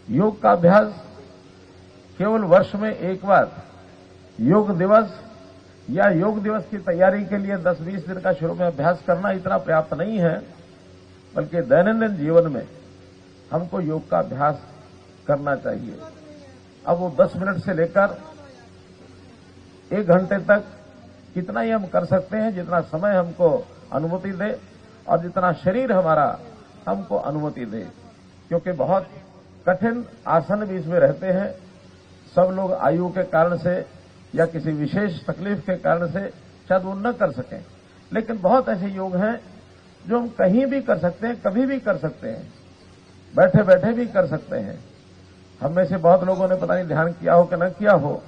योग का अभ्यास केवल वर्ष में एक बार योग दिवस या योग दिवस की तैयारी के लिए 10-20 दिन का शुरू में अभ्यास करना इतना पर्याप्त नहीं है, बल्कि दैनंदिन जीवन में हमको योग का अभ्यास करना चाहिए। अब वो 10 मिनट से लेकर 1 घंटे तक कितना ही हम कर सकते हैं, जितना समय हमको अनुमति दे और जितना शरीर हमारा हमको अनुमति दे, क्योंकि बहुत कठिन आसन भी इसमें रहते हैं। सब लोग आयु के कारण से या किसी विशेष तकलीफ के कारण से शायद वो न कर सकें, लेकिन बहुत ऐसे योग हैं जो हम कहीं भी कर सकते हैं, कभी भी कर सकते हैं, बैठे बैठे भी कर सकते हैं। हम में से बहुत लोगों ने पता नहीं ध्यान किया हो कि न किया हो,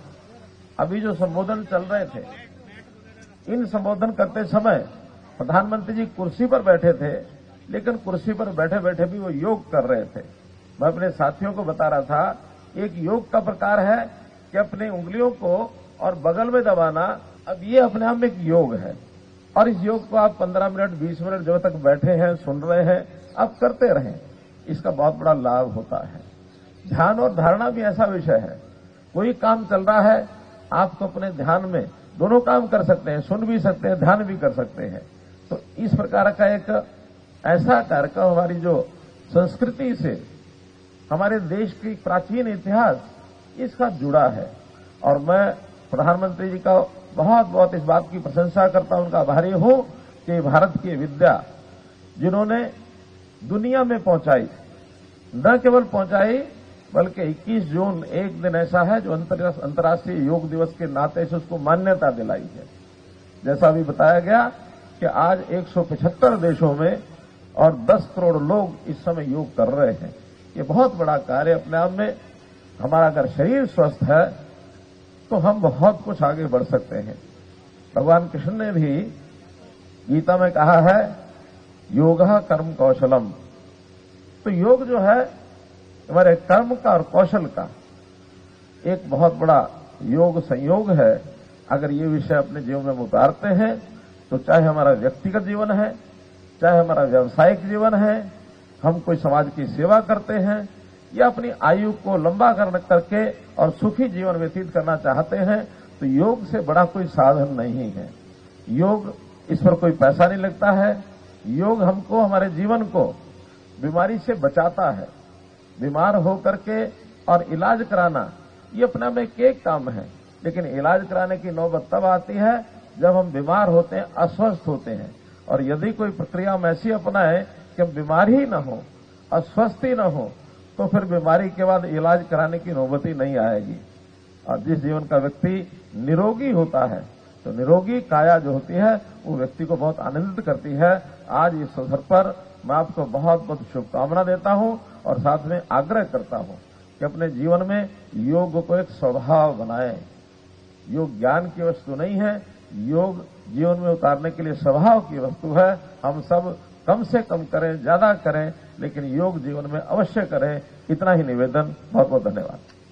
अभी जो संबोधन चल रहे थे, इन संबोधन करते समय प्रधानमंत्री जी कुर्सी पर बैठे थे, लेकिन कुर्सी पर बैठे बैठे भी वो योग कर रहे थे। मैं अपने साथियों को बता रहा था, एक योग का प्रकार है कि अपनी उंगलियों को और बगल में दबाना, अब ये अपने आप में एक योग है। और इस योग को आप 15 मिनट 20 मिनट जब तक बैठे हैं, सुन रहे हैं, आप करते रहें, इसका बहुत बड़ा लाभ होता है। ध्यान और धारणा भी ऐसा विषय है, कोई काम चल रहा है, आप तो अपने ध्यान में दोनों काम कर सकते हैं, सुन भी सकते हैं, ध्यान भी कर सकते हैं। तो इस प्रकार का एक ऐसा कार्यक्रम हमारी जो संस्कृति से, हमारे देश की प्राचीन इतिहास इसका जुड़ा है। और मैं प्रधानमंत्री जी का बहुत बहुत इस बात की प्रशंसा करता हूं, उनका आभारी हूं कि भारत की विद्या जिन्होंने दुनिया में पहुंचाई, न केवल पहुंचाई बल्कि 21 जून एक दिन ऐसा है जो अंतर्राष्ट्रीय योग दिवस के नाते से उसको मान्यता दिलाई है। जैसा अभी बताया गया कि आज 175 देशों में और 10 करोड़ लोग इस समय योग कर रहे हैं। ये बहुत बड़ा कार्य अपने आप में। हमारा अगर शरीर स्वस्थ है तो हम बहुत कुछ आगे बढ़ सकते हैं। भगवान कृष्ण ने भी गीता में कहा है, योगः कर्म कौशलम। तो योग जो है हमारे कर्म का और कौशल का एक बहुत बड़ा योग संयोग है। अगर ये विषय अपने जीवन में उतारते हैं तो चाहे हमारा व्यक्तिगत जीवन है, चाहे हमारा व्यावसायिक जीवन है, हम कोई समाज की सेवा करते हैं या अपनी आयु को लंबा करके और सुखी जीवन व्यतीत करना चाहते हैं, तो योग से बड़ा कोई साधन नहीं है। योग, इस पर कोई पैसा नहीं लगता है। योग हमको, हमारे जीवन को बीमारी से बचाता है। बीमार होकर के और इलाज कराना ये अपना में एक काम है, लेकिन इलाज कराने की नौबत तब आती है जब हम बीमार होते हैं, अस्वस्थ होते हैं। और यदि कोई प्रक्रिया हम ऐसी अपनाए कि हम बीमार ही न हो, अस्वस्थ ही न हो, तो फिर बीमारी के बाद इलाज कराने की नौबत ही नहीं आएगी। और जिस जीवन का व्यक्ति निरोगी होता है, तो निरोगी काया जो होती है वो व्यक्ति को बहुत आनंदित करती है। आज इस अवसर पर मैं आपको बहुत बहुत शुभकामना देता हूं और साथ में आग्रह करता हूं कि अपने जीवन में योग को एक स्वभाव बनाएं। योग ज्ञान की वस्तु नहीं है, योग जीवन में उतारने के लिए स्वभाव की वस्तु है। हम सब कम से कम करें, ज्यादा करें, लेकिन योग जीवन में अवश्य करें। इतना ही निवेदन। बहुत बहुत धन्यवाद।